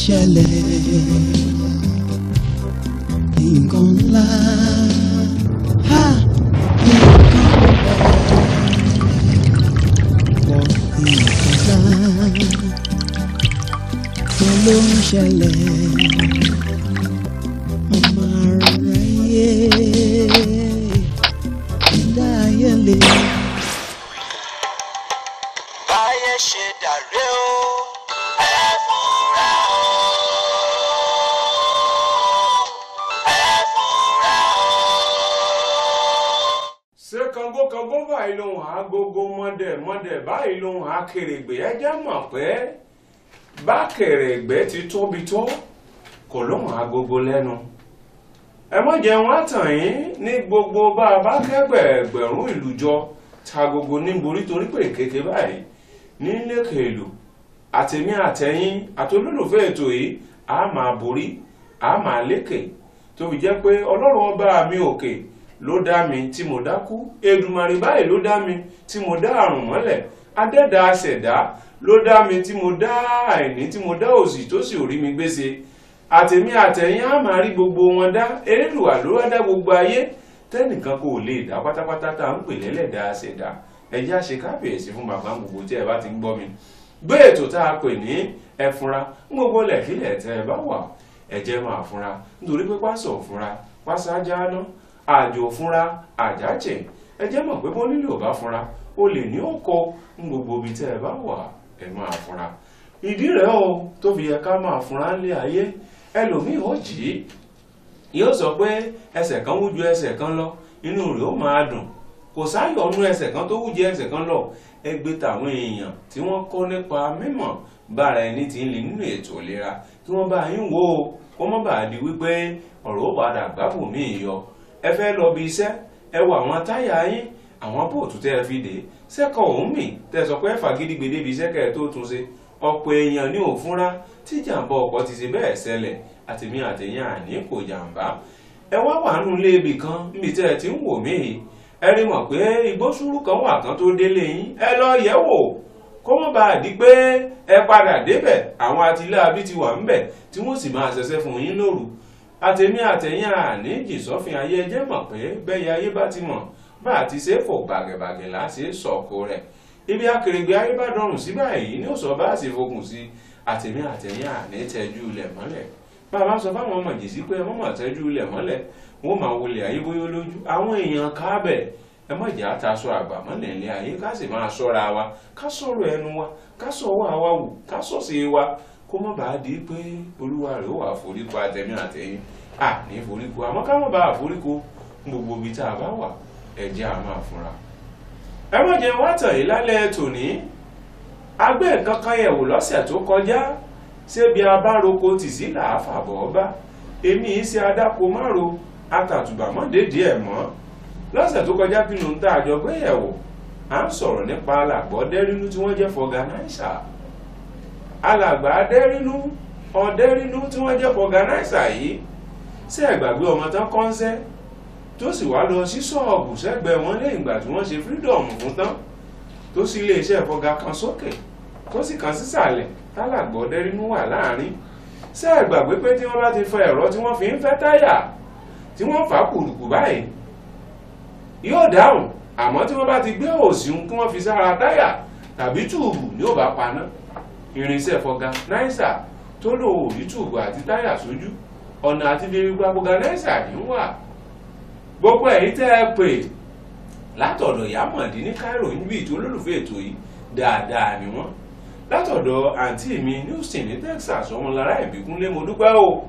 ṣẹlẹ̀ nǹkan ńlá ha nǹkan pọ̀ nǹkan ńlá kí ló ń ṣẹlẹ̀ ọmọ aráyé ẹ̀dá ayé lè. báyé ṣe dàrú o ẹ fúnra o ẹ fúnra o. ṣé kàngókàngó báyìí lòun àgógó mọ́dẹ̀ báyìí lòun àkèrègbè ẹ jẹ́ mọ̀ pé bá kèrègbè ti tóbi tó kò lóhùn àgógó lẹ́nu. ẹ má jẹ́ wọ́n tàn yín ní gbogbo bá a bá kẹ́gbẹ̀ẹ́gbẹ̀rún ìlú jọ ta gbogbo ní borí torí pé kéke báyìí ní lékè ìlú àtẹ̀mí àtẹ̀yìn àtolólùfẹ́ ètò yìí a máa borí a máa lékè tó fi jẹ́ pé ọlọ́run ọba mi òkè ló dá mi tí mo dákú Èdùmàrè báyìí ló dá mi tí mo dá àrùn mọ́lẹ̀ adẹ́dà aṣẹ̀dá ló dá mi tí mo dá àìní tí mo dá òṣì tó sì orí mi gbèsè àtẹ̀mí àtẹ̀yìn a máa rí gbogbo wọn dá Elédùà ló wá dá gbogbo ayé tẹ́nìkan kò lè dá pátápátá tá à ń pè lẹ́lẹ́dà aṣẹ̀dá ẹjẹ́ àṣẹ kábíyèsí fún bàbá gbogbo tí ẹ bá ti ń gbọ́ mi gbé ètò tá a pè ní ẹ fúnra gbogbo lẹ̀kílẹ̀ tẹ́ ẹ bá wà ẹjẹ́ máa fúnra nítorí pé pásọ̀ fúnra pásájá ná àjò fúnra àjájẹ̀ ẹjẹ́ mọ̀ pé bó nílò bá fúnra ó lè ní òkò gbogbo ibi tẹ́ ẹ bá wà ẹ máa fúnra ìdí rẹ̀ o tó fi yẹ ká máa fúnra ńlé ayé ẹlòmíì ó jì í yóò sọ pé ẹsẹ̀ kan wú ju ẹsẹ̀ kan lọ inú rẹ̀ ó máa dùn kò sáyọ̀ ọ̀nù ẹsẹ̀ kan tó wú ju ẹsẹ̀ kan lọ ẹgbẹ́ tàwọn èèyàn tí wọ́n kọ́ nípa mímọ̀ bára ẹni tí ń lè nínú ètò ìlera kí wọ́n bá yín wò ó kó mọ́ bàa di wípé ọ̀rọ̀ ó padà gbábò míì yọ ẹ fẹ́ lọ bí iṣẹ́ ẹ wo àwọn táyà yín àwọn bóòtù tẹ́ ẹ fi dé sẹ́kọ̀ òun mì tẹ́ sọ pé ẹ̀fà gidigbede bí iṣẹ́ kẹ́ ẹ tó tún ṣe ọ̀pọ̀ èèyàn ní òfúnra tí jàǹbá ọkọ̀ ti ṣe bẹ́ẹ̀ ṣẹlẹ̀ àtìmí àtẹ̀yìn àní kò jàǹbá ẹ wá wà nù léèbì kan níbi tẹ́ ẹ ti ń wò míì ẹ rí mọ̀ pé igbó sùúrù kan wà kan tó délé yín ẹ lọ yẹ̀ wò kó mọ́ bá a di pé ẹ padà débẹ̀ àwọn atiláàbí ti wà ńbẹ̀ tí wọ́n sì máa ṣẹ̀ṣẹ̀ fún yín lóru àtẹ̀mí àtẹ̀yìn àní jìsọ́fin ayé ẹjẹ́ mọ̀ pé bẹ́ẹ̀ ayé bá ti mọ̀ bá a ti ṣe é fò gbàgẹ̀gbàgẹ̀ láti sọ̀kò rẹ̀ ibi akèrègbè ayé bá dọrùn sí báyìí ní òsọ bá sì fokùn sí àtẹ̀mí àtẹ̀yìn àní tẹ́jú ilẹ̀ mọ́lẹ̀ bàbá sọ fáwọn ọmọ jìsí pé wọ́n mọ̀ tẹ́jú ilẹ̀ mọ́lẹ̀ wọ́n máa wọlé ayé bóyá lójú àwọn èèyàn káàbẹ̀ ẹ má jẹ́ àtàṣọ àgbà mọ́lẹ̀ ilé ayé ká sì máa ṣọ́ra wa ká sọ̀rọ̀ ẹnu wa ká sọ̀wọ́ àwa wù ká sọ̀sẹ̀ wa kó má bàa di pé olúwa rẹ̀ ó wà foríko àtẹ̀mí àtẹ̀yìn ní foríko àmọ́ ká má bàa foríko gbogbo ibi tá a bá wà ẹ jẹ́ a máa fúnra. ẹ má jẹ́ wá tàn yín lálẹ́ tòní agbẹ́ nǹkan kan yẹ̀wò lọ́sẹ̀ tó kọjá ṣébi abároko tì sí làáfàbọ̀ ọba èmi yìí ṣe adáko márò akàtùbàmọ́dédé ẹ̀ mọ́ lọ́sẹ̀ tó kọjá kí ló ń tá àjọ gbé yẹ̀wò à ń sọ̀rọ̀ nípa alàgbà ọdẹ́rínú tí wọ́n jẹ́ fọ̀gánáìsà alàgbà ọdẹ́rínú tí wọ́n jẹ́ fọ̀gánáìsà yìí ṣé ẹ gbàgbé ọmọ tán kọ́ńsẹ́ tó sì wá lọ sí ṣọ́ọ̀bù sẹ́gbẹ̀ẹ́ wọn lẹ́yìn ìgbà tí wọ́n ṣe fírídọ̀mù fún tán tó sì iléeṣẹ́ fọ̀gá kan sókè tó sì kan sísàlẹ̀ tálàgbà ọdẹ́rínú wà láàrin ṣé ẹ gbàgbé pé tí wọ́n bá ti fọ ẹ̀rọ tí wọ́n fi ń fẹ́ táyà tí wọ́n fà kùrùkù báyìí yóò dáhùn àmọ́ tí wọ́n bá ti gbé òsìun kí wọ́n fi sára táyà tàbí túùbù ní ò bá paná irinṣẹ́ fọ̀gánáìsà tó lò rí túùbù àti táyà sójú ọ̀nà àti fi gba fọ̀gánáìsà ní wà gbogbo èyí tẹ́ ẹ pè látọ̀dọ̀ Ìyámọ̀dí ní Cairo níbi ìtò olólùfẹ́ ètò yìí dáadáa ni wọ́n látọ̀dọ̀ àǹtí mi ní Houston ní Texas ọmọlára ìbíkúnlé mo dúpẹ́ o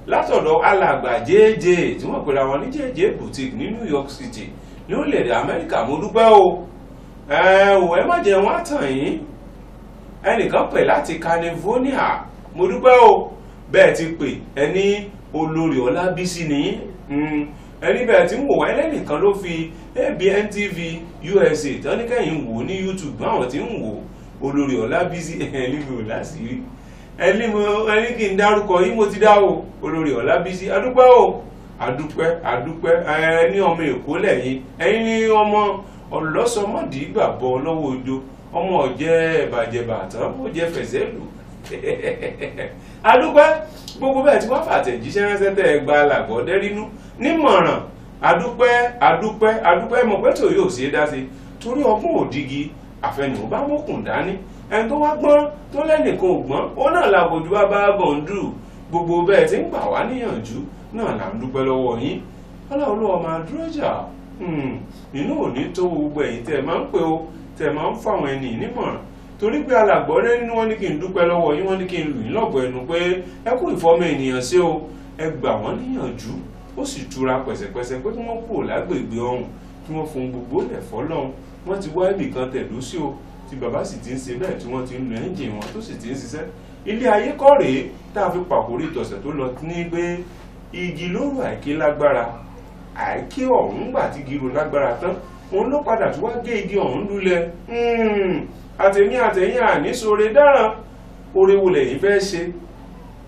látọ̀dọ̀ alàgbà jẹ́jẹ́ tí wọ́n pèrè àwọn ní jẹ́jẹ́ boutique ní New York City ní orílẹ̀-èdè Amẹ́ríkà mo dúpẹ́ o ẹ má jẹ́ wọ́n tàn yín ẹnìkan pè láti California mo dúpẹ́ o bẹ́ẹ̀ ti pè ẹni olórí Ọlábísí ní ẹni bẹ́ẹ̀ tí ń wò wá ẹlẹ́nìkan ló fi ABN TV USA tán ní kẹ́yìn wò ní YouTube báwọn tí ń wò olórí Ọlábísí ẹ̀ẹ́límọ̀ láṣìírí ẹni kí n dárúkọ yìí mo ti dá o olórí Ọlábísí adúpẹ́ o adúpẹ́ ẹni ọmọ Èkó lẹ́yìn ẹ̀yin ní ọmọ ọlọ́sọmọdì gbàbọ lọ́wọ́ ojo ọmọ ọ̀jẹ́ ẹ̀bàjẹ̀bà tán ó jẹ́ fẹ̀sẹ̀lù adúpẹ́ gbogbo bẹ́ẹ̀ tí wọ́n fàtẹ̀jíṣẹ́ ránṣẹ́ tẹ́ ẹ gba Alàgbọ̀dẹ rínú nímọ̀ràn adúpẹ́ mọ̀ pé tó yóò ṣe é dá sí torí ọgbọ́n òdigi àfẹnù bá mọ́kùn dání ẹni tó wá gbọ́n tó lẹ́nìkan ò gbọ́n ó náà làbòjú bá bá bọ̀ǹdù gbogbo bẹ́ẹ̀ tí ń gbà wá níyànjú náà là ń dúpẹ́ lọ́wọ́ yín ọlọ́run ló máa dúró jà nínú òní tó gbogbo ẹ̀yin tẹ́ ẹ máa ń pè ó tẹ́ ẹ máa ń fáwọn ẹni nímọ̀ràn torí pé Alàgbọ̀dẹ nínú wọn ní kí n dúpẹ́ lọ́wọ́ yín wọ́n ní kí n lù yín lọ́gọ̀ ẹnu pé ẹ kú ìfọ́mọ ènìyàn sí o ẹ gbà wọ́n níyànjú ó sì túra pẹ̀sẹ̀pẹ̀sẹ̀ pé kí wọ́n kúrò lágbègbè ọ̀hún kí wọ́n fohùn gbogbo lẹ̀ fọ́lọ́run wọ́n ti wá ibì kan tẹ̀dó sí o tí bàbá sì ti ń ṣe bẹ́ẹ̀ tí wọ́n ti ń lo ẹ́ńjìn wọn tó sì ti ń ṣiṣẹ́ ilé ayé kọ́ rèé tá a fi pàkórí ìtọ̀sẹ̀ tó lọ ní pé igi lóru àìké lágbára àìké ọ̀hún gbà tí igi ro lágbára tán òun ló padà tó wá gé igi ọ̀hún lulẹ̀ àtẹ̀yìn àníṣore dáràn oore wo lẹ́yìn fẹ́ ṣe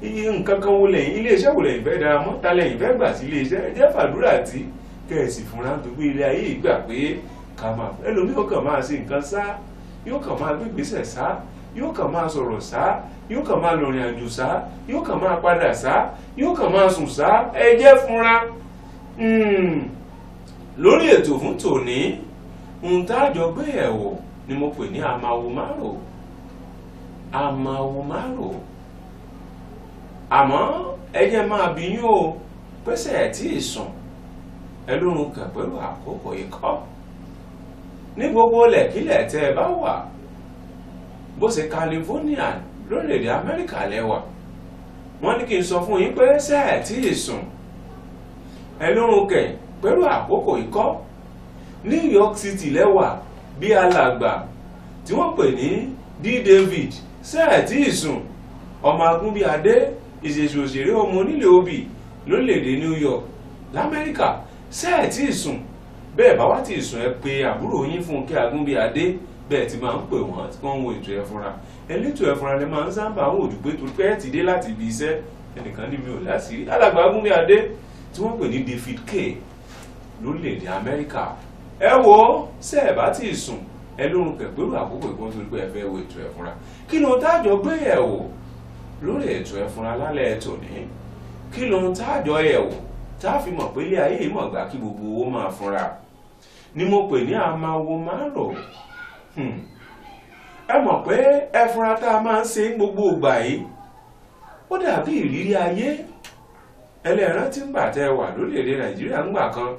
iye nǹkan kan wo lẹ́yìn iléeṣẹ́ wo lẹ́yìn fẹ́ dára mọ́ ta lẹ́yìn fẹ́ gbà sí iléeṣẹ́ ẹ jẹ́ fàdúrà tí kẹ̀sì fúnra tó gbé ilé ayé ìgbà pé ká máa ẹlòmíì ó kàn máa ṣe nǹkan sá yóò kàn máa gbégbèsè sá yóò kàn máa sọ̀rọ̀ sá yóò kàn máa lọ̀rìn àjò sá yóò kàn máa padà sá yóò kàn máa sùn sá ẹ jẹ́ fúnra lórí ètò fún tòní ohun tá a jọ gbé ẹ̀wọ̀ ni mo pè ní amawomaro àmọ́ ẹ jẹ́ máa bí yín o pẹ́sẹ̀ ẹ̀ tí ì sùn ẹ lórun kàn pẹ̀lú àkókò ikọ́ ní gbogbo lẹ̀kílẹ̀ tẹ́ ẹ bá wà bó ṣe California lórílẹ̀‐èdè Amẹ́ríkà lẹ́wà wọ́n ní kí n sọ fún yín pé ṣẹ́ ẹ̀ tí ì sùn ẹ lórun kàn pẹ̀lú àkókò ikọ́ New York City lẹ́wà bí alàgbà tí wọ́n pè ní D. David ṣẹ́ ẹ̀ tí ì sùn ọmọ Agúnbíadé ìṣèṣù òṣèré ọmọ onílé obì lórílẹ̀‐èdè New York l'Amẹ́ríkà ṣẹ́ ẹ̀ tí ì sùn bẹ́ẹ̀ bá wá tí ì sùn ẹ pé àbúrò yín Fúnkẹ́ Agúnbíadé bẹ́ẹ̀ ti máa ń pè wọ́n tí wọ́n ń wo ètò ẹ̀fúnra elétò ẹ̀fúnra lẹ máa ń sábà ń wòjú pé torí pé ẹ ti dé láti ibi iṣẹ́ ẹnìkan ní mi ò láṣìírí alàgbà Agúnbíadé tí wọ́n pè ní David K lórílẹ̀‐èdè Amẹ́ríkà ẹ wo ṣẹ́ ẹ̀ bá tí ì sùn ẹ lórun kẹ̀pẹ́rù àkókò ìgbọ́n torí pé ẹ fẹ́ wo ètò ẹ̀fúnra kí ló ń tájọ gbé ẹ̀ wò lórí ètò ẹ̀fúnra lálẹ́ ètò ní kí ló ń tájọ ẹ̀ wò tá a fi mọ̀ pé ilé ayé yìí mọ̀ gbà kí gbogbo owó máa fúnra ni mo pè ní amawomaro ẹ mọ̀ pé ẹ̀fúnra tá a máa ń ṣe gbogbo ìgbà yìí ó dàbí ìrírí ayé ẹlẹ́ran tí ń bà tẹ́ ẹ wà lórílẹ̀‐èdè Nàìjíríà ń gbà kan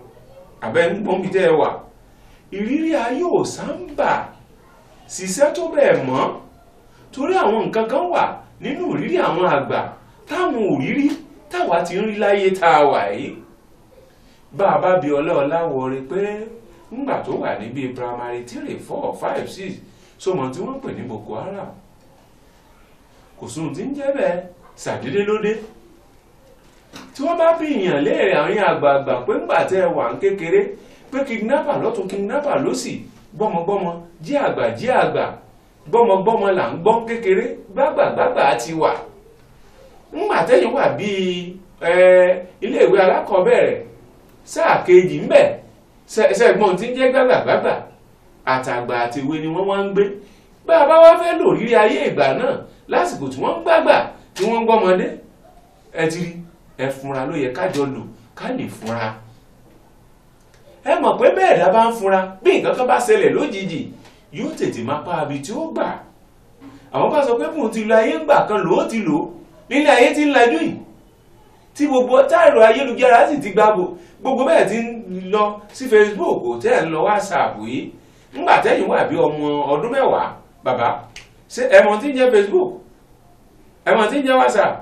àbẹ́ ń gbọ́n bí tẹ́ ẹ wà ìrírí ayé ò sáńbà ṣiṣẹ́ tó bẹ́ẹ̀ mọ́ torí àwọn nǹkan kan wà nínú ìrírí àwọn àgbà táwọn òrírí táwa ti ń rí láyé tá a wà yìí bá a bá bi ọlọ́ọ̀lá wọrí pé ńgbà tó wà níbi primary 3 4 5 6 sọmọ tí wọ́n pè ní Boko Haram kò sóhun tí ń jẹ́ bẹ́ẹ̀ ṣàdédé lóde tí wọ́n bá bí ìyàn léèrè àwọn àgbààgbà pé ńgbà tẹ́ ẹ wà ń kékeré pé kidnapper lọ́tún kidnapper lósì gbọ́mọgbọ́mọ jí àgbà gbọ́mọgbọ́mọ là ń gbọ́n kékeré gbàgbàgbàgbà ti wà ńgbà tẹ́yìn wà bíi iléèwé alákọ̀ọ́bẹ̀rẹ̀ sáà kejì ń bẹ̀ ṣẹ́gbọ́n tí ń jẹ́ gbàgbàgbàgbà àtàgbà àti ìwé ni wọ́n wá ń gbé bá a bá wá fẹ́ lò rírí ayé ìgbà náà lásìkò tí wọ́n ń gbàgbà tí wọ́n ń gbọ́mọdé ẹ ti rí ẹ fúnra ló yẹ kájọ lò ká lè fúnra ẹ mọ̀ pé bẹ́ẹ̀ dá bá ń fúnra bí nǹkan kan bá ṣẹlẹ̀ lójijì yóò tètè máa pa abi tí ó gbà àwọn bá sọ pé bùn ti lo ayé ńgbà kan lò ó ti lò nílé ayé tí ń lajú yìí tí gbogbo táìrò ayélujára sì ti gbàgbó gbogbo bẹ́ẹ̀ ti ń lọ sí Facebook tẹ́ ẹ̀ ń lọ WhatsApp yìí ńgbà tẹ́yìn wà bí ọmọ ọdún mẹ́wàá bàbá ṣé ẹmọ tí ń jẹ́ Facebook ẹmọ tí ń jẹ́ WhatsApp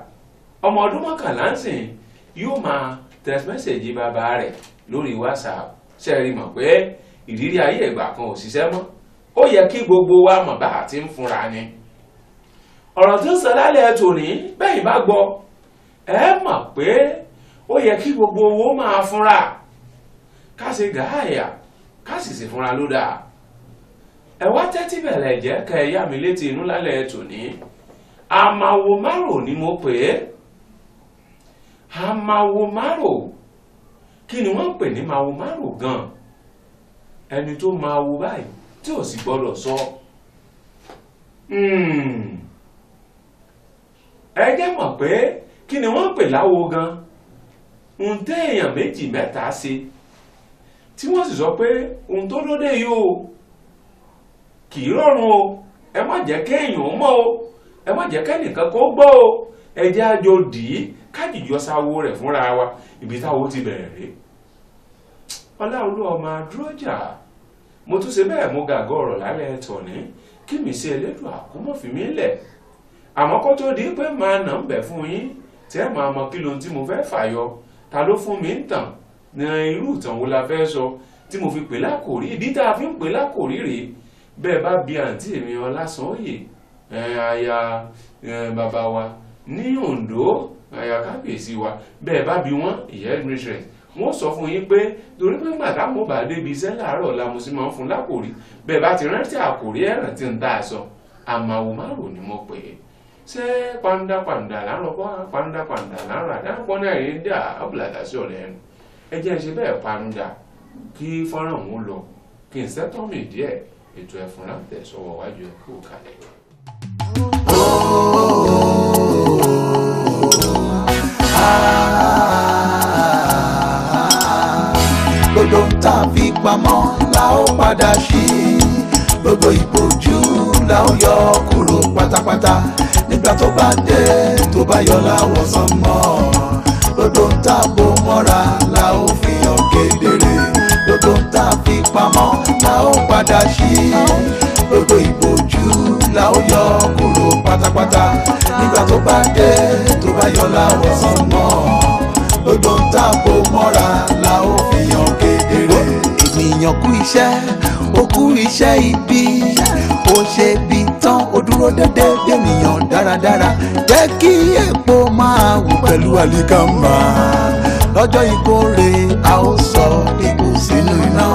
ọmọ ọdún mọ́kànlá ń sìn yóò máa text message bàbá rẹ̀ lórí WhatsApp ṣe rí mọ̀ pé ìrírí ayé ìgbà kan ò ṣiṣẹ́ mọ́ ó yẹ kí gbogbo wa mọ̀ bá àti ń fúnra ni ọ̀rọ̀ tó ń sọ lálẹ́ tòní bẹ́yìn bá gbọ́ ẹ mọ̀ pé ó yẹ kí gbogbo owó máa fúnra ká ṣe gàáyà ká sì sì fúnra ló dáa ẹ wá tẹ́tí bẹ̀rẹ̀ jẹ́ kẹ́ ẹ yá mi létí inú lálẹ́ tòní amawomaro ni mo pè é amawomaro kí ni wọ́n ń pè ní mawomaro gan ẹni tó máa wo báyìí tí ò sì gbọ́dọ̀ sọ ẹ jẹ́ mọ̀ pé kí ni wọ́n ń pè láwo gan ohun téèyàn méjì mẹ́ta ṣe tí wọ́n sì sọ pé ohun tó lóde yìí o kì í rọrùn o ẹ má jẹ́ kéèyàn ó mọ̀ o ẹ má jẹ́ kẹ́nìkan kó gbọ́ o ẹ jẹ́ àjọ dì í kájìjọ sáwó rẹ̀ fúnra wa ibi táwo ti bẹ̀rẹ̀ rí Ọláolú ọmọ Adúrójà mo tún ṣe bẹ́ẹ̀ mo gàgọ́ ọ̀rọ̀ lálẹ́ tòní kí mi sí Elédùà kó mọ̀ fi mí lẹ̀ àmọ́ kó tó di pé máa nà ń bẹ̀ fún yín tẹ́ máa mọ kí lóhun tí mo fẹ́ fàyọ ta ló fún mi ń tàn ní irú ìtàn wo la fẹ́ sọ tí mo fi pè lákòrí ìdí tá a fi ń pè lákòrí rèé bẹ́ẹ̀ bá bi àǹtí mi Ọlásànyè aya bàbá wa ní Oǹdó aya kábíyèsí wa bẹ́ẹ̀ bá bi wọ́n ìyá administrator wọ́n sọ fún yín pé torí pé gbàtà mo bá débi iṣẹ́ láàárọ̀ la mo sì máa ń fún lákòrí bẹ́ẹ̀ bá ti rántí àkòrí ẹ̀ràn tí ń tá a sọ àmàwò márùn ni mo pè é ṣé pàǹdàpàǹdà lárọ̀ bọ́ pàǹdàpàǹdà lárọ̀ àdáńpọ̀ náà rí dà ọ̀bùlàdà sí ọ̀rẹ́ ẹnu ẹ jẹ́ ṣe bẹ́ẹ̀ pàǹdà kí fọ́nrán òun lọ kí n sẹ́tọ́ mi díẹ̀ ètò ẹ̀fún láǹtẹ̀ sọ̀wọ́ wájú ẹ̀ kú kalẹ̀. Gbogbo ń tà fi pamọ́ la ó padà ṣí gbogbo ìbòjú la ó yọ kúrò pátápátá nígbà tó bá dé tó bá yọ láwọ̀ sánmọ̀ gbogbo ń tà bò mọ́ra la ó fi hàn kedere gbogbo ń tà fi pamọ́ la ó padà ṣí gbogbo ìbòjú la ó yọ kúrò pátápátá nígbà tó bá dé tó bá yọ láwọ̀ sánmọ̀ gbogbo ń tà bò mọ́ra la ó fi hàn kedere. Ènìyàn kú iṣẹ́ ó kú iṣẹ́ ibi ó ṣe bí tán ó dúró dédé bí ènìyàn dáradára jẹ́ kí èpo máa wù pẹ̀lú àlìkámà lọ́jọ́ ìkórè a ó sọ ipò sínú iná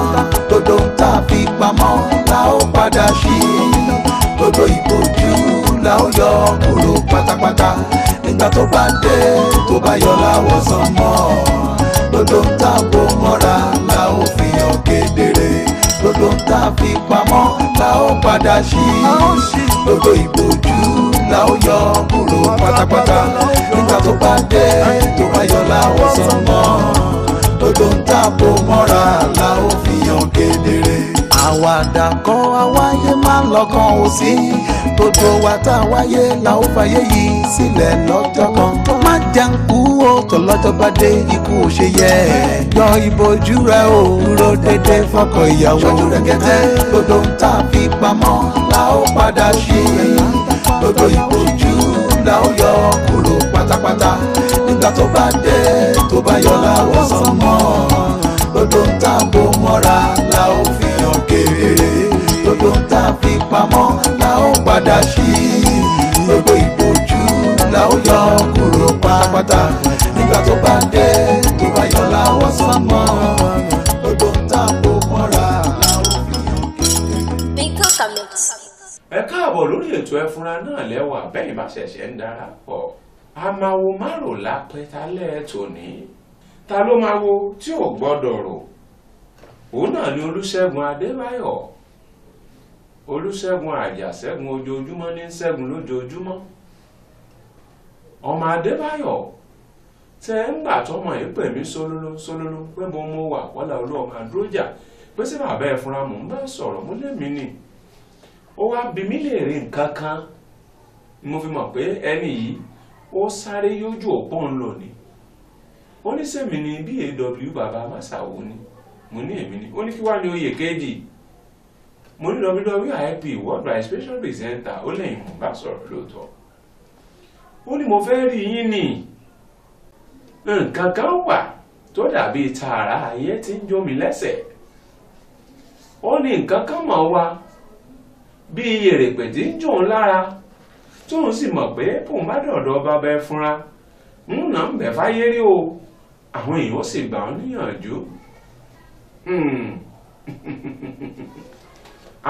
gbogbo ń tà fi pamọ́ la ó padà ṣí gbogbo ìbòjú la ó yọ kúrò pátápátá nígbà tó bá dé tó bá yọ láwọ̀ sánmọ̀ gbogbo ń tà bò mọ́ra la ó fi hàn kedere gbogbo ń tà fi pamọ́ la ó padà ṣí gbogbo ìbòjú la ó yọ kúrò pátápátá nígbà tó bá dé tó bá yọ láwọ̀ sánmọ̀ gbogbo ń tà bò mọ́ra la ó fi hàn kedere. Àwàdà kọ́ àwáyé máa ń lọ́kàn ò sí gbogbo wa tá a wáyé la ó fàyè yìí sílẹ̀ lọ́jọ́ kan má jẹ́ ń kú ó tó lọ́jọ́ bá dé ikú ò ṣe yẹ yọ ìbòjú rẹ ò dúró dédé fọ́kọ ìyàwó ṣojú rẹ kẹtẹ gbogbo ń tà fi pamọ́ la ó padà ṣí gbogbo ìbòjú la ó yọ kúrò pátápátá nígbà tó bá dé tó bá yọ láwọ̀ sánmọ̀ gbogbo ń tà bò mọ́ra la ó fi hàn kedere gbogbo ń tà fi pamọ́ la ó padà ṣí gbogbo ìbòjú la ó yọ kúrò pátápátá nígbà tó bá dé tó bá yọ láwọ̀ sánmọ̀ gbogbo ń tà bò mọ́ra la ó fi hàn kedere. ẹ káàbọ̀ lórí ètò ẹ̀fúnra náà lẹ́wà bẹ́yìn bá ṣẹ̀ṣẹ̀ ń darapọ̀ àmàwò márùn lápẹ́tálẹ̀ tòní ta ló máa wo tí ò gbọ́dọ̀ rò òun náà ni Olúṣẹ́gun Adébáyọ̀ Olúṣẹ́gun Àjàṣẹ́gun ojoojúmọ́ ní ṣẹ́gun lójoojúmọ́ ọmọ Adébáyọ̀ tẹ ń gbà tọmọ yìí pè mí sólóló pé mo wà Ọláolú ọmọ Adúrójà pé sí bàbá ẹ̀ fúnra mò ń bá sọ̀rọ̀ mo lé mi nì ó wá bi mí léèrè nǹkan kan mo fi mọ̀ pé ẹni yìí ó sáré yójú òpó ń lò ní ó ní sẹ́mi ni BAW bàbá Másáwó ni mo ní èmi ni ó ní kí wá ní oyè kejì mo ní WWIP Worldwide Special Presenter ó lẹ́yìn mo bá sọ̀rọ̀ lóòótọ́ ó ní mo fẹ́ rí yín ní nǹkan kan wà tó dàbí tààrà ayé tí ń jó mi lẹ́sẹ̀ ó ní nǹkan kan mọ̀ wá bí yèrèpè tí ń jò ń lára tóun sì mọ̀ pé òun bá dọ̀dọ̀ bàbá ẹ fúnra ń nà ń bẹ̀ fáyé rí o àwọn èèyàn sì gbà ọ́ níyànjú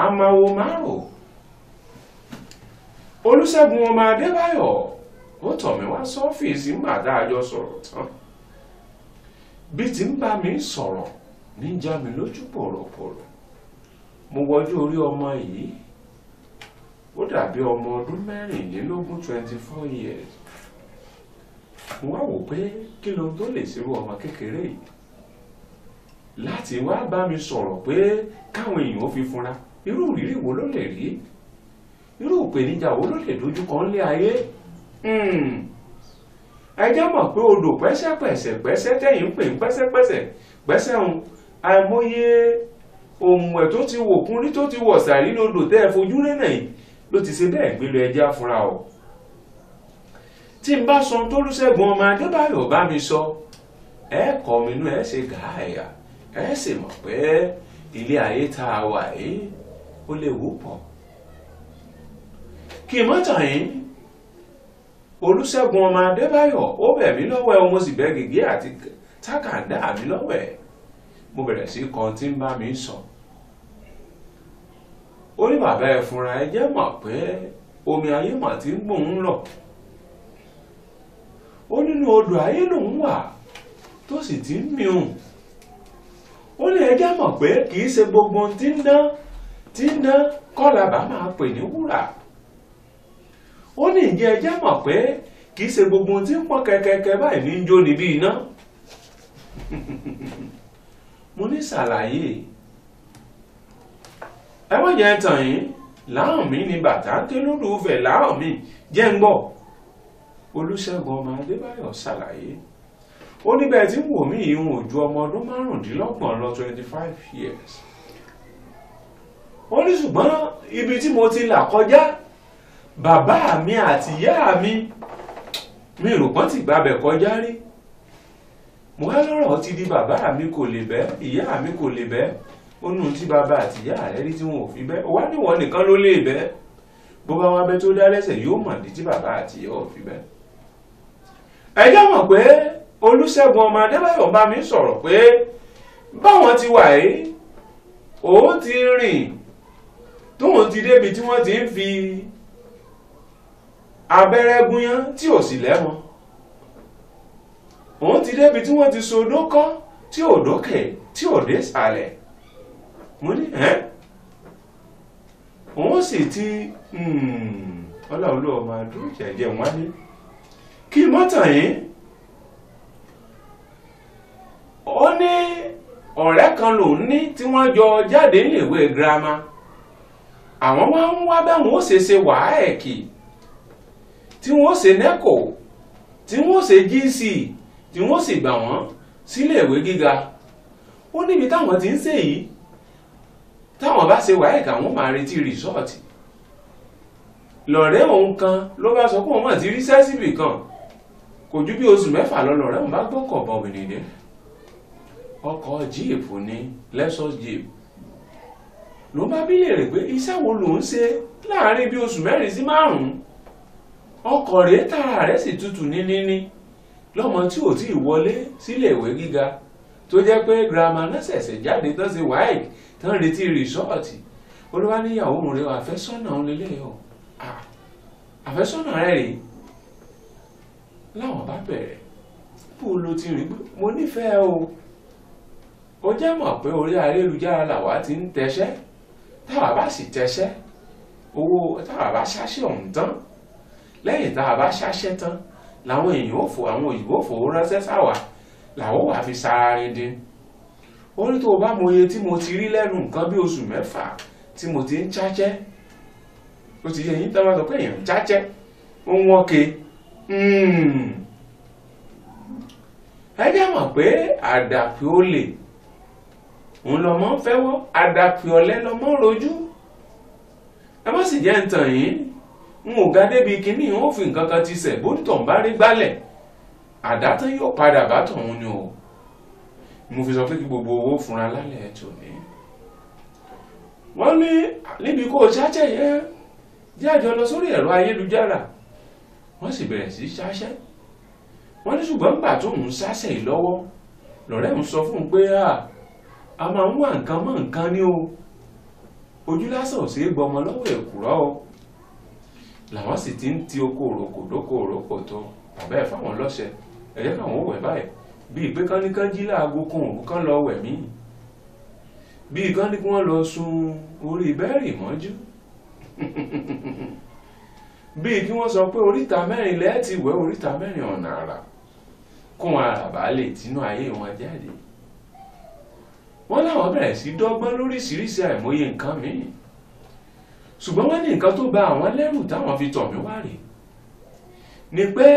àmàwò márùn Olúṣẹ́gun ọmọ Adébáyọ̀ ó tọ̀ mí wá sọ́fíìsì ńgbà tá a jọ sọ̀rọ̀ tán bí ti ń bá mi sọ̀rọ̀ ní já mi lójú pòròpòrò mo wọjú orí ọmọ yìí ó dàbí ọmọ ọdún 24 years mo wá wò pé kí ló tó lè ṣerú ọmọ kékeré yìí láti wá bá mi sọ̀rọ̀ pé káwọn èèyàn ó fi fúnra irú ìrírí wo ló lè rí irú ìpèníjà wo ló lè dojú kọ nílé ayé. ẹ jẹ́ mọ̀ pé odò pẹ́sẹ́pẹ́sẹ́ tẹ̀yìn ń pè ń pẹ́sẹ́ ń àìmọye ohun ẹ̀ tó ti wò kún rí tó ti wọ̀ sàrí lodò tẹ́ ẹ fojú rẹ̀ náà ló ti ṣe bẹ́ẹ̀ gbé lọ ẹjẹ́ afúnra o. tí n bá sọ t'Olúṣẹ́gun ọmọ Adébáyọ̀ bá mi sọ ẹ kọ́ mi inú ẹ ṣe gàáyà ẹ sì mọ̀ pé ilé ayé tá a wà yìí ó lè wò pọ̀. kí n má tàn yín Olúṣẹ́gun ọmọ Adébáyọ̀ ó bẹ̀ mí lọ́wọ́ ẹ mo sì bẹ́ gègé àti tákàndá mi lọ́wọ́ ẹ mo bẹ̀rẹ̀ sí kan tí ń bá mi sọ. ó ní bàbá ẹ fúnra ẹ jẹ́ mọ̀ pé omi ayé mà ti ń gbòun lọ. ó nínú odò ayé lòun wà tó sì ti ń mìíràn. ó ní ẹ jẹ́ mọ̀ pé kì í ṣe gbogbo tí ń dán kọ́ la bá máa pè ní wúrà. ó ní ìjẹ́ ẹ jẹ́ mọ̀ pé kì í ṣe gbogbo tí ń pọ́n kẹ́kẹ́kẹ́ báyìí ní ń jó níbí iná. mo ní ṣàlàyé ẹ wọ́n jẹ́ tàn yín láhùn mi ní bàtà ké lólùfẹ́ láhùn mi jẹ́ ń gbọ́. Olúṣẹ́gun ọmọ Adébáyọ̀ ṣàlàyé ó níbẹ̀ tí wò mí ìhun ojú ọmọ ọdún 25 lọ 25 years. ó ní ṣùgbọ́n ibi tí mo ti là kọjá bàbá mi àti ìyá mi rò pọ́n ti gbàbẹ̀ kọjá rí. mo wá lọ́rọ̀ ti di bàbá mi kò lè bẹ́ ìyá mi kò lè bẹ́ ó nù tí bàbá àti ìyá rẹ̀ rí tí wọn ò fi bẹ́ wá níwọ̀n nìkan ló lè bẹ́ bó bá wá bẹ́ tó dá lẹ́sẹ̀ yóò mọ̀ ní tí bàbá àti ìyá ò fi bẹ́. ẹ jẹ́ mọ̀ pé Olúṣẹ́gun ọmọ Adébáyọ̀ bá mi sọ̀rọ̀ pé báwọn ti wà yìí òun ti rìn tóun ti débi tí wọ́n ti ń fi abẹ́rẹ́ gúnyán tí ò sì lẹ́mọ́ òun ti débi tí wọ́n ti sodó kọ́ tí ò dókè tí ò dé sàlẹ̀. mo ní òun sì ti ọlọ́run ló máa dúró jẹ́jẹ́ wọn ní kí mọ́tàn yín. ó ní ọ̀rẹ́ kan lòun ní tí wọ́n jọ jáde níléèwé girama àwọn máa ń wá báwọn ó ṣe wàhálẹ̀kì tí wọ́n ṣe nẹ́kò tí wọ́n ṣe GC tí wọ́n sì gbà wọ́n síléèwé gíga. ó níbi táwọn ti ń ṣe yìí táwọn bá ṣe wàhálẹ̀kì àwọn máa retí rìsọ́ọ̀tì. lọ̀rẹ́ òun kan ló bá sọ pé òun mà ti rí sẹ́sìbì kan kò ju bí oṣù 4 lọ lọ̀rẹ́ òun bá gbọ́kọ̀ bọ̀ wìnìdẹ́ ọkọ̀ jíìpù ní Lexus Jeep ló bá bí léèrè pé iṣẹ́ wo lòun ṣe láàárín bí oṣù 4 sí 5 ọkọ̀ rẹ̀ tààrà rẹ̀ sì tutù níní lọ́mọ tí ò tí ì wọlé sílé ìwé gíga tó jẹ́ pé girama náà ṣẹ̀ṣẹ̀ jáde tán ṣe WAEC tán retí rìsọ́ọ̀tì. olúwa níyàwó rẹ̀ àfẹ́sọ́nà òun lélẹ̀ o àfẹ́sọ́nà rẹ̀ rèé láwọn bá bẹ̀rẹ̀ bó ló ti rí pé mo nífẹ̀ẹ́ o ó jẹ́ mọ̀ pé orí ayélujára làwa ti ń tẹṣẹ́ táwa bá sì tẹṣẹ́ owó táwa bá ṣáṣẹ́ ọ̀hún tán lẹ́yìn táwa bá ṣáṣẹ́ tán làwọn èèyàn ò fò àwọn òyìnbó fowó ránṣẹ́ sáwà làwọn wà fi sára rin dín. ó ní tó o bá mọ iye tí mo ti rí lẹ́nu nǹkan bí oṣù 6 tí mo ti ń cháchẹ́ ó ti yẹ yín tá máa sọ pé èèyàn cháchẹ́ ó ń wọ́n ke. ẹ jẹ́ mọ̀ pé àdàpè olè òun lọmọ ń fẹ́wọ́ àdàpè ọ̀lẹ lọmọ ń rojú. ẹ má sì jẹ́ ń tàn yín n ò ga débi kínní ó fi nǹkan kan ti sẹ̀ bó ń tàn bá rí gbálẹ̀ àdá tán yóò padà bá tọ̀hún ni o. mo fi sọ pé kí gbogbo owó fúnra lálẹ́ ẹ̀ tò ní. wọ́n ní níbi kó o ṣáṣẹ́ yẹn jáde lọ sórí ẹ̀rọ ayélujára wọ́n sì bẹ̀rẹ̀ sí ṣáṣẹ́. wọ́n ní ṣùgbọ́n nígbà tó ń ṣáṣẹ́ yìí lọ́wọ́ lọ́rẹ́ ń sọ fún un pé a máa ń wá nǹkan mọ́ nǹkan ní o ojú lásán ò ṣeé gbọmọ lọ́wọ́ èkùrọ́ o. làwọn sì ti ń ti oko òrokò dóko òrokò tó bàbá ẹ̀ fáwọn lọ́sẹ̀ ẹ̀yẹ́ káwọn ò wẹ̀ báyìí bíi pé kán jí láago kan òru kán lọ wẹ̀ mí bíi kán ní kí wọ́n lọ sun orí bẹ́ẹ̀rì mọ́jú bíi kí wọ́n sọ pé oríta 4 lẹ́ẹ̀ ti wẹ̀ oríta 4 ọ̀nà àrà kún àràbà lè tínú ayé wọn jáde. wọ́n láwọn bẹ̀rẹ̀ sí dọ́gbọ́n lóríṣiríṣi àìmọye nǹkan míì ṣùgbọ́n wọ́n ní nǹkan tó bà àwọn lẹ́rù táwọn fi tọ̀ mí wá rèé ni pé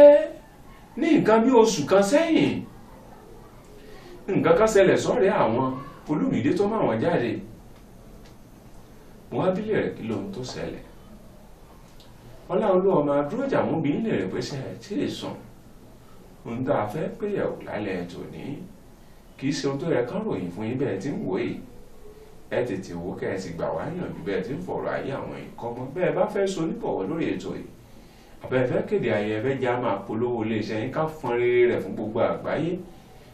ní nǹkan bí oṣù kan sẹ́yìn nǹkan kan ṣẹlẹ̀ sọ́rẹ́ àwọn Olúmídé tó máa wọ́n jáde. wọ́n á bílẹ̀ rẹ̀ kí lóhun tó ṣẹlẹ̀. Ọláolú ọmọ adúrójà mú bí nílẹ̀ rẹ̀ pé ṣe tí ì sùn ohun tá a fẹ́ péyàwó lálẹ́ tòní kì í ṣe ohun tó yẹ kán ròyìn fún yín bẹ́ẹ̀ tí ń wò yìí. ẹ tètè wò kẹ́ ẹ sì gbà wá yànjú bẹ́ẹ̀ tí ń fọ̀rọ̀ ayé àwọn ìkọ́gbọ́n bẹ́ẹ̀ bá fẹ́ so níbọ̀wọ́ lórí ètò yìí àbẹ̀fẹ́ kéde ayẹyẹ já máa polówó iléeṣẹ́ yín ká fọn rere rẹ̀ fún gbogbo àgbáyé.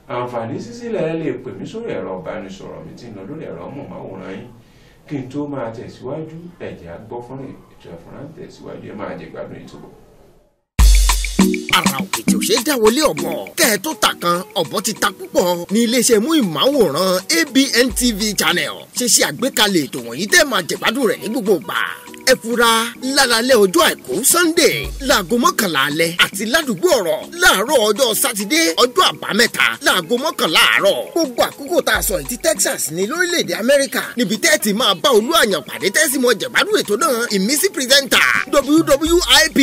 àǹfààní sísílẹ̀ ẹ lè pè mí sórí ẹ̀rọ ìbánisọ̀rọ̀ mi tí ń lọ lórí ẹ̀rọ mọ̀máwòrán yín kí n tó máa tẹ̀síwájú ẹ̀jẹ̀ agbọ́fọ́nrin ètò ẹ̀fọ́nrán tẹ̀síwájú ẹ máa jẹ gbádùn ètò. ara òkè tí ò ṣe é dáwọlé ọ̀bọ kẹ́ ẹ tó ta kan ọ̀bọ ti ta púpọ̀ ní iléeṣẹ́ mú ìmáwòrán ABN TV channel ṣe ṣe àgbékalẹ̀ ètò wọ̀nyí tẹ́ máa jẹ̀gbádùn rẹ̀ ní gbogbo ìgbà. ẹ fura lálálẹ́ ọjọ́ àìkú Sunday láago 11 alẹ́ àti ládùúgbò ọ̀rọ̀ láàárọ̀ ọjọ́ sátidé ọjọ́ àbámẹ́ta láago 11 àárọ̀. gbogbo àkókò tá a sọ ìtí Texas ní lórílẹ̀‐èdè Amẹ́ríkà níbi tẹ́ ti máa bá olú àyàn pàdé tẹ́sí mọ́ jẹ̀gbádùn ètò náà ìmísí pírẹ́sẹ́ńtà WWIP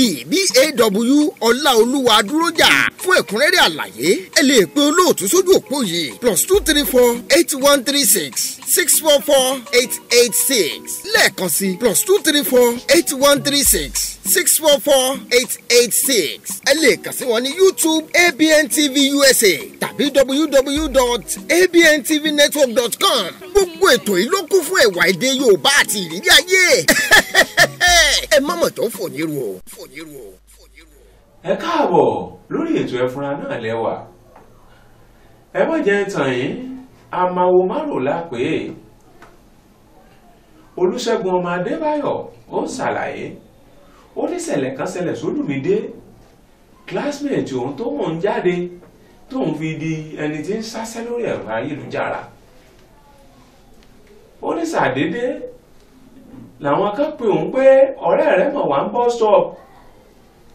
BAW Ọláolúwa Adúrójà. fún ẹ̀kúnrẹ́rẹ́ àlàyé ẹ lè pe olóòtú sójú òpó yìí +234 8136 644 886 lẹ́ẹ̀kan sí +234 8136 644 886. ẹ lè kàn sí wọn ní YouTube ABN TV USA tàbí www.abntvnetwork.com. gbogbo ètò yìí ló kún fún ẹ̀wà èdè Yorùbá àti ìrírí ayé. ẹ má mọ̀ tó fòyírù o. ẹ káàbọ̀ lórí ètò ẹ̀fúnra náà lẹ́wà. ẹ má jẹ́ tàn yín àmàwò márùn lápè. Olúṣẹ́gun ọmọ Adébáyọ̀ ó ń ṣàlàyé ó ní ṣẹlẹ̀ kan ṣẹlẹ̀ sólùmídé classmate òun tó mọ̀ ń jáde tóun fi di ẹni tí ń sáṣẹ́ lórí ẹ̀rọ ayélujára. ó ní ṣàdédé làwọn kan pè òun pé ọ̀rẹ́ rẹ̀ mọ̀ wá ń bọ́ stop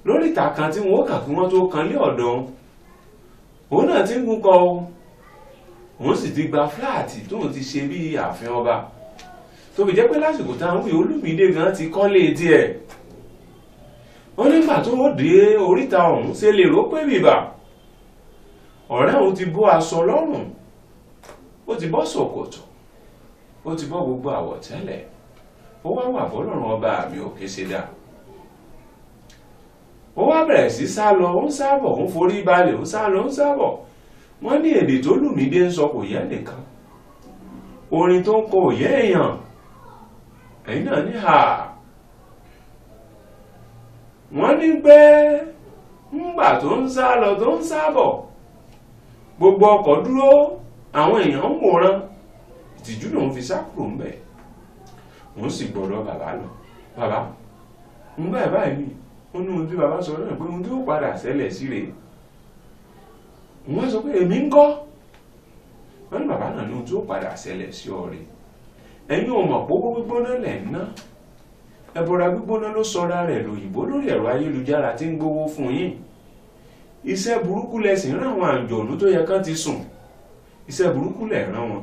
lórí ìta kan tí wọ́n kà kí wọ́n tó kan lé ọ̀dọ̀ òun náà ti ń gún kọ òun sì ti gba fúláàtì tóun ti ṣe bí ààfin ọba tó fi jẹ́ pé lásìkò táwọn wí Olúmídé gan ti kọ́lé tiẹ̀. wọ́n nígbà tó dé oríta ọ̀hún ṣe lè rò pé bìbà ọ̀rẹ́ òun ti bọ́ aṣọ lọ́rùn ó ti bọ́ ṣòkòtò ó ti bọ́ gbogbo àwọ̀tẹ́lẹ̀ ó wá wà bọ́lọ́run ọba àmì òkè ṣe dá. ó wá bẹ̀rẹ̀ sí sá lọ ó ń sábọ̀ ó ń forí balẹ̀ ó ń sá lọ ó ń sábọ̀. wọ́n ní èdè tó Olúmídé ń sọ kò yé nìkan orin tó ń kọ ò yé èèyàn ẹ̀yìn náà ní hà. wọ́n ní pé ńgbà tó ń sá lọ tó ń sábọ̀ gbogbo ọkọ̀ dúró àwọn èèyàn ń wòran ìtìjú lòun fi sá kúrò ńbẹ̀. wọ́n sì gbọ́dọ̀ bàbá lọ bàbá ń báyìí báyìí mi ó ní ohun tí bàbá sọ náà pé ohun tí ó padà ṣẹlẹ̀ sí rèé. wọ́n sọ pé èmi ń kọ́ wọ́n ní bàbá náà ní ohun tí ó padà ṣẹlẹ̀ sí ọ rèé. ẹ̀yin ò mọ̀ pópó gbígbóná lẹ̀ ń ná ẹbọra gbígbóná ló sọra rẹ̀ lòyìnbó lórí ẹ̀rọ ayélujára tí ń gbówó fún yín. iṣẹ́ burúkú lẹ̀sìn rán àwọn àǹjọ̀nú tó yẹ kán ti sùn iṣẹ́ burúkú lẹ̀ rán wọn.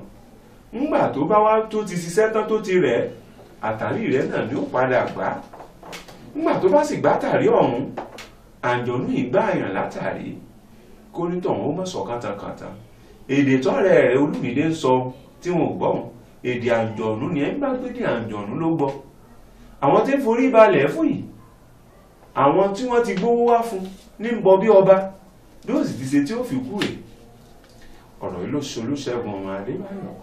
ńgbà tó bá wá tó ti ṣiṣẹ́ tán tó ti rẹ̀ àtàrí rẹ̀ náà ni ó padà gbá. ńgbà tó bá sì gbá tàrí ọ̀hún àǹjọ̀nú ìgbà àyàn látàrí kó nítọ̀hún ó mọ̀ sọ kàtàkàtà. èdè tọ́rẹ̀ rẹ̀ Olúmídé ń sọ tí wọn ò gbọ́n èdè àǹjọ̀nú ni ẹ ń bá gbé ní àǹjọ̀nú ló gbọ́. àwọn tí ń forí balẹ̀ fún yìí àwọn tí wọ́n ti gbówó wá fún ní ń bọ bí ọba bí ó sì ti ṣe tí ó fi kú rè. ọ̀rọ̀ yìí ló ṣe Olúṣẹ́gun ọmọ Adébáyọ̀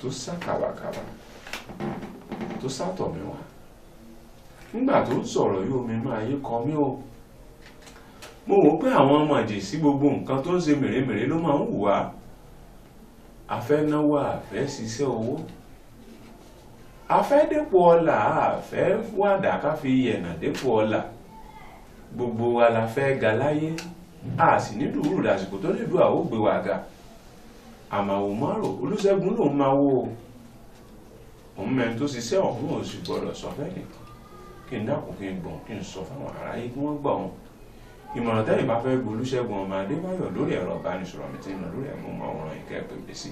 tó sá kàbàkàbà tó sátọ̀ mi wá. nígbà tó ń sọ̀rọ̀ yìí omi inú ayé kọ mí o. mo wò pé àwọn ọmọ àjèsí gbogbo nǹkan tó ń ṣe mèremère ló máa ń hùwà. afẹ́ náwó àfẹ́ ṣiṣẹ́ owó afẹ́ dépò ọlà àfẹ́ wàdà ká fi yẹ̀nà dépò ọlà gbogbo wa la fẹ́ ga láyé a sì ní dùúrù lásìkò tó lè dùn àwọn ògbé wa ga. àmàwò márò Olúṣẹ́gun lòun máa wò òun mẹ́rin tó ṣiṣẹ́ ọ̀hún ò sì gbọ́dọ̀ sọ fẹ́ nìkan kí n dákun kí n gbọ̀n kí n sọ fáwọn aráyé kí wọ́n gbà wọn ìmọ̀ràn tẹ́yìn bá fẹ́ gbólúṣẹ́gun ọmọ Adébáyọ̀ lórí ẹ̀rọ ìbánisọ̀rọ̀ mi tí ń lọ lórí ẹ̀mọ́mọ́ràn ìkẹ́pẹ̀pẹ̀ sí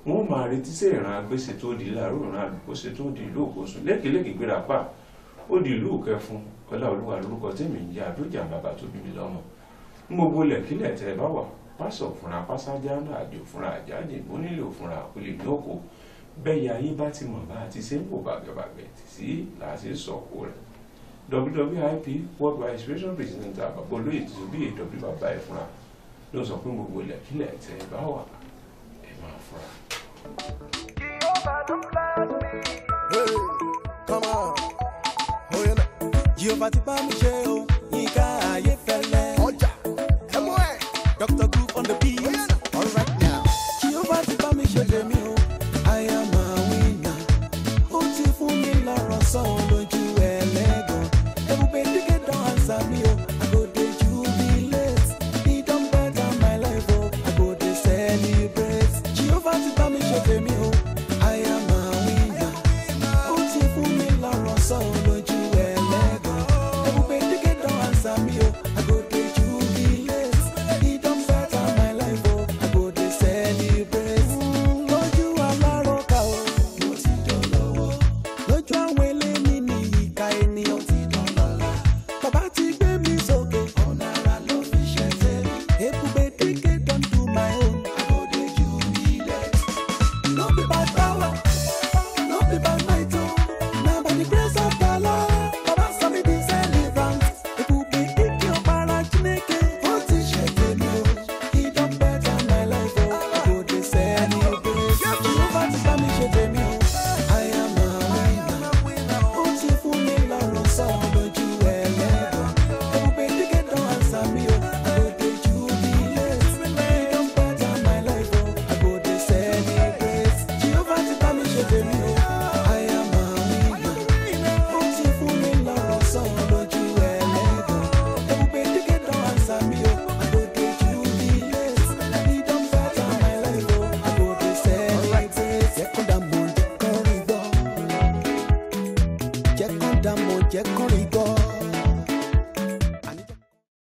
wọ́n máa retí sí ìran agbésẹ̀ tó di láàárọ̀ ìran àlùkòsẹ̀ tó di ìlú òkòsùn lékèlékè gbéra pa ó di ìlú Ìkẹfún Ọláolúwa lórúkọ tèmi ń jẹ́ àdójà bàbá tó bí mi lọ́mọ ń gbogbo lẹ̀kílẹ̀ tẹ́ ẹ bá wà pásọ̀ fúnra pásájá náà àjò fúnra àjáde onílé òfúnra olè ní òkò bẹ́ẹ̀ ayé bá ti mọ̀ bá ti ṣe ń wò bàgbẹ̀bàgbẹ̀ tì sí làásì sọ̀kò rẹ̀ WWIP Worldwide Inspiration President àbàbọ̀ olóyè tó bí èdè bàbá ẹ̀ fúnra ló sọ pé gbogbo lẹ̀kílẹ̀ tẹ́ ẹ bá wà ẹ máa fúnra. Hey, come on. Oh, yeah. Jehovah ti bá mi ṣe o, Yínká Ayéfẹ́lẹ́. Ọjà, ẹ mú ẹ. Dr. Groove on the beat. Oh, yeah. All right now. Jehovah ti bá mi ṣe tèmi o, I am a winner. Ó ti fún mi lọ́rọ̀ sọ lójú ẹlẹ́gàn. Ebube dígé don answer mi o, I go dey jubilate. He don better my life o, I go dey celebrate. Jehovah ti bá mi ṣe tèmi o, I am a winner. Ó ti fún mi lọ́rọ̀ sọ lójú ẹlẹ́gàn. Ebube dígé don answer mi o, I go dey jubilate. He don better my life o, I go dey celebrate. Lójú alárọ̀ká o, mo ti dolówó. Lójú àwọn eléni ní ìka ènìyàn ti dọ̀lọ́lá. Bàbá ti gbé mi sókè, ọ̀nà àrà ló fi ṣe tèmi. Ebube dígé don do my own, I go dey jubilate. No be bad